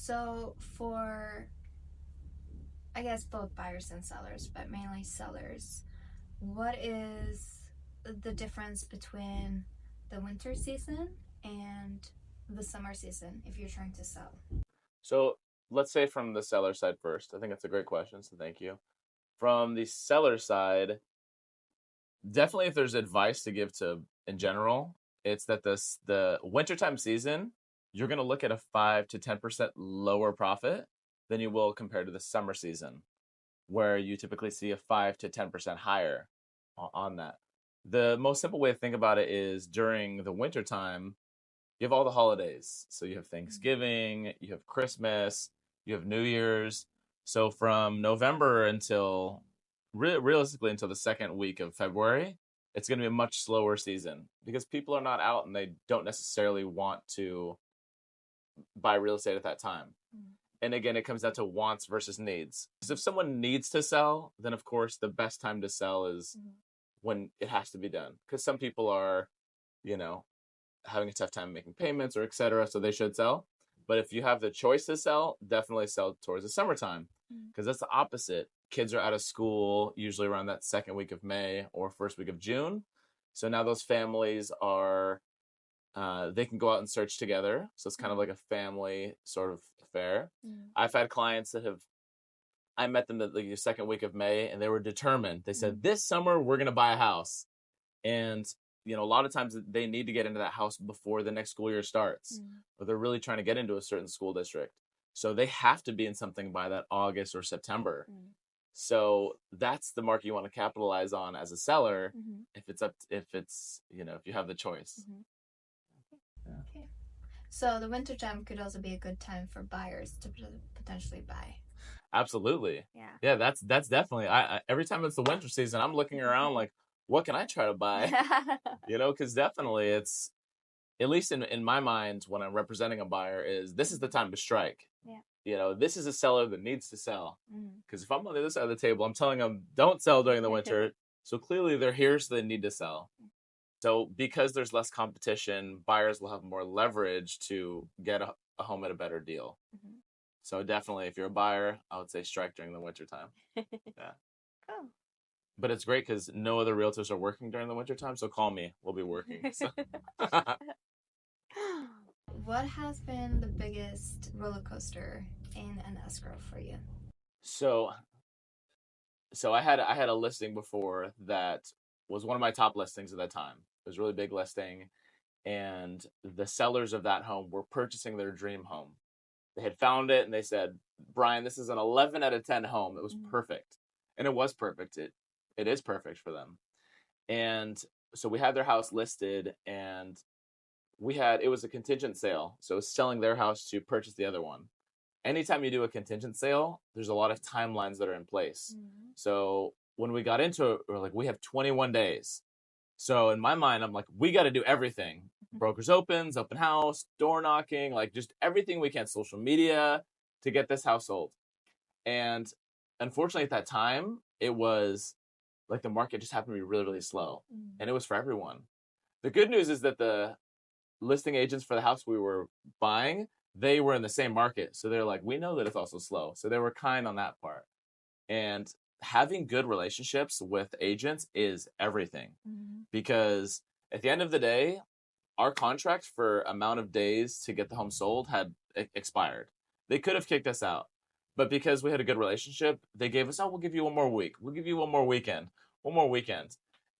So for, I guess, both buyers and sellers, but mainly sellers, what is the difference between the winter season and the summer season if you're trying to sell? So let's say from the seller side first. I think that's a great question, so thank you. From the seller side, definitely if there's advice to give to in general, it's that the wintertime season, you're gonna look at a 5 to 10% lower profit than you will compared to the summer season, where you typically see a 5 to 10% higher on that. The most simple way to think about it is during the wintertime, you have all the holidays. So you have Thanksgiving, you have Christmas, you have New Year's. So from November until realistically until the second week of February, it's going to be a much slower season because people are not out and they don't necessarily want to buy real estate at that time. And again, it comes down to wants versus needs. Because if someone needs to sell, then of course the best time to sell is when it has to be done. Because some people are, you know, having a tough time making payments or etc. So they should sell. But if you have the choice to sell, definitely sell towards the summertime because that's the opposite. Kids are out of school usually around that second week of May or first week of June. So now those families are, they can go out and search together. So it's kind of like a family sort of affair. I've had clients that I met them the second week of May and they were determined. They said, this summer we're going to buy a house. And a lot of times they need to get into that house before the next school year starts, or they're really trying to get into a certain school district. So they have to be in something by that August or September. So that's the market you want to capitalize on as a seller if you have the choice. Yeah. Okay. So the winter time could also be a good time for buyers to potentially buy. Absolutely. Yeah. Yeah, that's definitely. I every time it's the winter season, I'm looking around like, what can I try to buy? Because definitely it's, at least in my mind, when I'm representing a buyer, this is the time to strike. Yeah. This is a seller that needs to sell. Because if I'm on the other side of the table, I'm telling them, don't sell during the winter. So clearly they're here, so they need to sell. So because there's less competition, buyers will have more leverage to get a home at a better deal. So definitely, if you're a buyer, I would say strike during the winter time. Yeah. Cool. But it's great because no other realtors are working during the wintertime, so call me. We'll be working. So. What has been the biggest roller coaster in an escrow for you? So I had a listing before that was one of my top listings at that time. It was a really big listing, and the sellers of that home were purchasing their dream home. They had found it, and they said, Bryan, this is an 11 out of 10 home. It was perfect. And it was perfect. It is perfect for them. And so we had their house listed, and it was a contingent sale. So it was selling their house to purchase the other one. Anytime you do a contingent sale, there's a lot of timelines that are in place. So when we got into it, we're like, we have 21 days. So in my mind, I'm like, we got to do everything. Brokers opens, open house, door knocking, like just everything we can, social media to get this house sold. And unfortunately at that time, it was like the market just happened to be really, really slow. And it was for everyone. The good news is that the listing agents for the house we were buying, they were in the same market. So they're like, we know that it's also slow. So they were kind on that part. And having good relationships with agents is everything. Because at the end of the day, our contract for amount of days to get the home sold had expired. They could have kicked us out. But because we had a good relationship, they gave us, we'll give you one more week. We'll give you one more weekend.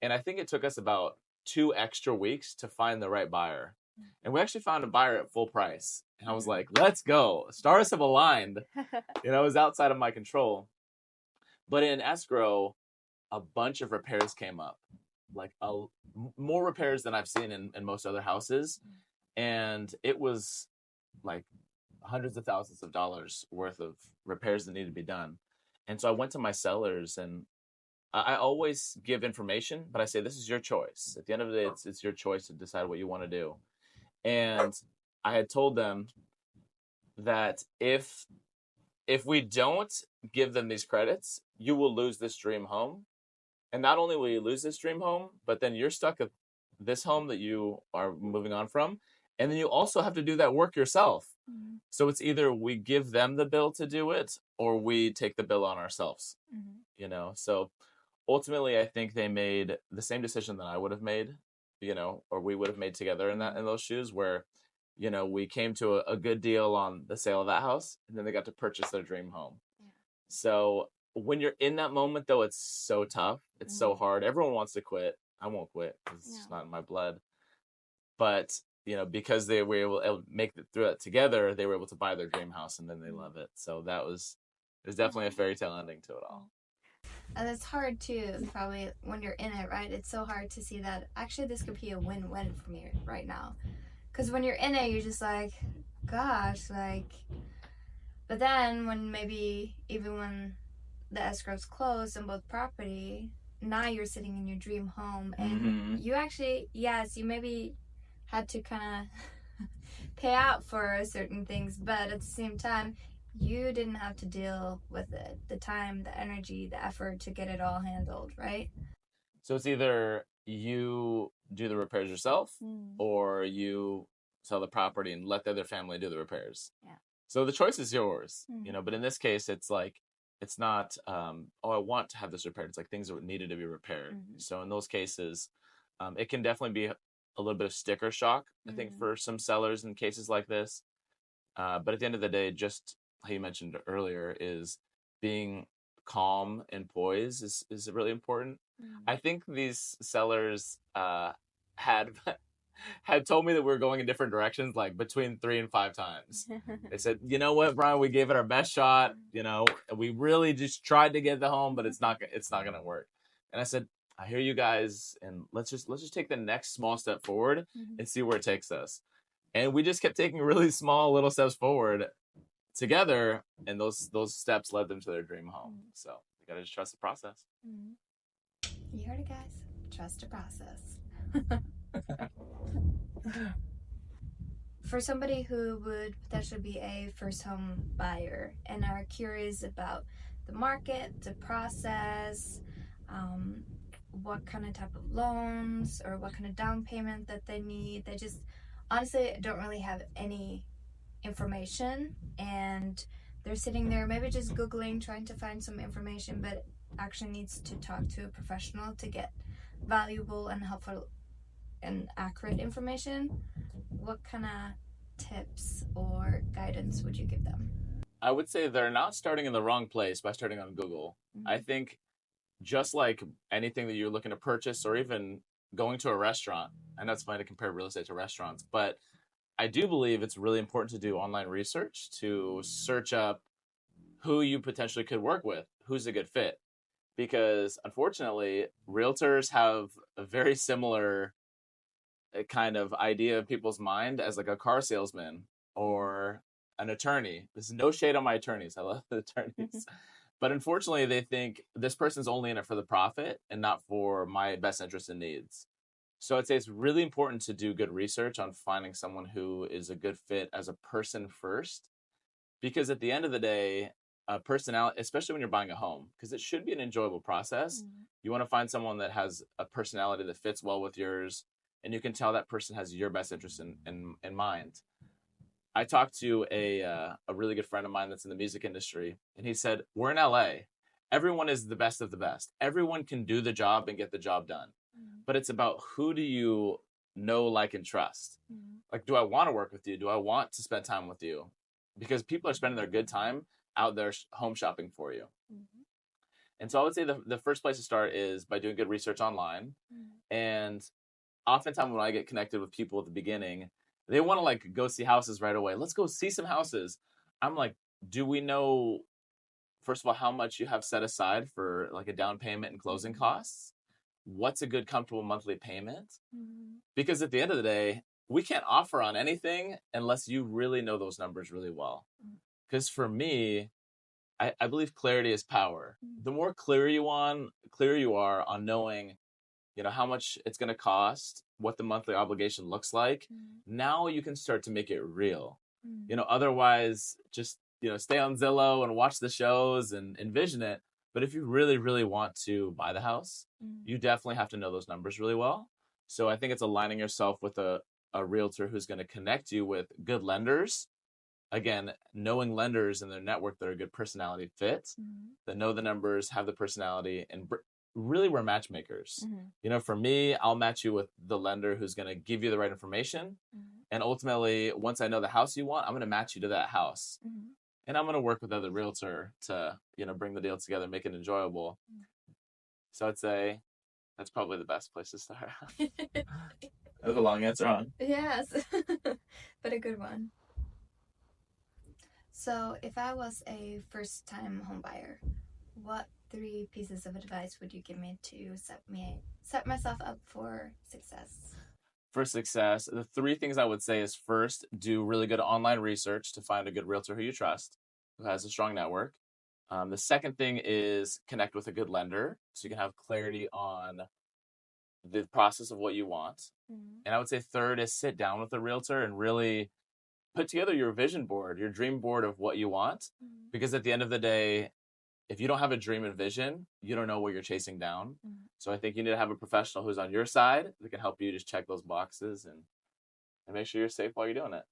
And I think it took us about 2 extra weeks to find the right buyer. And we actually found a buyer at full price. And I was like, let's go. Stars have aligned. It was outside of my control. But in escrow, a bunch of repairs came up. Like more repairs than I've seen in most other houses. And it was like hundreds of thousands of dollars worth of repairs that needed to be done. And so I went to my sellers, and I always give information, but I say, this is your choice. At the end of the day, it's your choice to decide what you want to do. And I had told them that if we don't give them these credits, you will lose this dream home. And not only will you lose this dream home, but then you're stuck at this home that you are moving on from, And then you also have to do that work yourself. So it's either we give them the bill to do it or we take the bill on ourselves, you know? So ultimately, I think they made the same decision that I would have made, you know, or we would have made together in those shoes where, you know, we came to a good deal on the sale of that house and then they got to purchase their dream home. Yeah. So when you're in that moment, though, it's so tough. It's so hard. Everyone wants to quit. I won't quit because it's not in my blood. But, you know, because they were able to make it through it together, they were able to buy their dream house and then they love it. So there's definitely a fairy tale ending to it all. And it's hard too, probably when you're in it, right? It's so hard to see that actually this could be a win-win for me right now. Because when you're in it, you're just like, gosh, like, but then when maybe even when the escrow's closed on both property, now you're sitting in your dream home and you actually, yes, you maybe had to kind of pay out for certain things, but at the same time, you didn't have to deal with it, the time, the energy, the effort to get it all handled, right? So it's either you do the repairs yourself or you sell the property and let the other family do the repairs. Yeah. So the choice is yours, you know, but in this case, it's like, it's not, oh, I want to have this repaired. It's like things that needed to be repaired. So in those cases, it can definitely be a little bit of sticker shock, I think, for some sellers in cases like this. But at the end of the day, just how you mentioned earlier, is being calm and poised is really important. I think these sellers had told me that we were going in different directions, like between 3 and 5 times. They said, you know what, Bryan, we gave it our best shot. You know, we really just tried to get the home, but it's not going to work. And I said, I hear you guys, and let's just take the next small step forward and see where it takes us. And we just kept taking really small little steps forward together, and those steps led them to their dream home. So you gotta just trust the process. You heard it, guys. Trust the process. For somebody who would potentially be a first home buyer and are curious about the market, the process, what kind of type of loans or what kind of down payment that they need, they just honestly don't really have any information, and they're sitting there maybe just Googling, trying to find some information, but actually needs to talk to a professional to get valuable and helpful and accurate information. What kind of tips or guidance would you give them? I would say they're not starting in the wrong place by starting on Google. I think just like anything that you're looking to purchase, or even going to a restaurant, I know it's fine to compare real estate to restaurants, but I do believe it's really important to do online research, to search up who you potentially could work with, who's a good fit. Because unfortunately, realtors have a very similar kind of idea of people's mind as like a car salesman or an attorney. There's no shade on my attorneys. I love the attorneys. But unfortunately, they think this person's only in it for the profit and not for my best interest and needs. So I'd say it's really important to do good research on finding someone who is a good fit as a person first. Because at the end of the day, personality, especially when you're buying a home, because it should be an enjoyable process. You want to find someone that has a personality that fits well with yours, and you can tell that person has your best interest in mind. I talked to a really good friend of mine that's in the music industry, and he said, we're in LA. Everyone is the best of the best. Everyone can do the job and get the job done. But it's about who do you know, like, and trust. Like, do I want to work with you? Do I want to spend time with you? Because people are spending their good time out there home shopping for you. And so I would say the first place to start is by doing good research online. And oftentimes when I get connected with people at the beginning, they want to like go see houses right away. Let's go see some houses. I'm like, do we know, first of all, how much you have set aside for like a down payment and closing costs? What's a good comfortable monthly payment? Because at the end of the day, we can't offer on anything unless you really know those numbers really well. Because for me, I believe clarity is power. The more clear you are on knowing, you know, how much it's going to cost, what the monthly obligation looks like, now you can start to make it real. You know, otherwise, just, you know, stay on Zillow and watch the shows and envision it. But if you really, really want to buy the house, you definitely have to know those numbers really well. So I think it's aligning yourself with a a realtor who's going to connect you with good lenders. Again, knowing lenders and their network that are a good personality fit, that know the numbers, have the personality, and really we're matchmakers. For me, I'll match you with the lender who's going to give you the right information. And ultimately, once I know the house you want, I'm going to match you to that house. And I'm going to work with other realtor to, bring the deal together, make it enjoyable. So I'd say that's probably the best place to start. That was a long answer, huh? Yes, but a good one. So if I was a first-time home buyer, what 3 pieces of advice would you give me to set myself up for success? For success, the 3 things I would say is, first, do really good online research to find a good realtor who you trust, who has a strong network. The second thing is connect with a good lender so you can have clarity on the process of what you want. And I would say third is sit down with a realtor and really put together your vision board, your dream board of what you want. Because at the end of the day, if you don't have a dream and vision, you don't know what you're chasing down. So I think you need to have a professional who's on your side that can help you just check those boxes and make sure you're safe while you're doing it.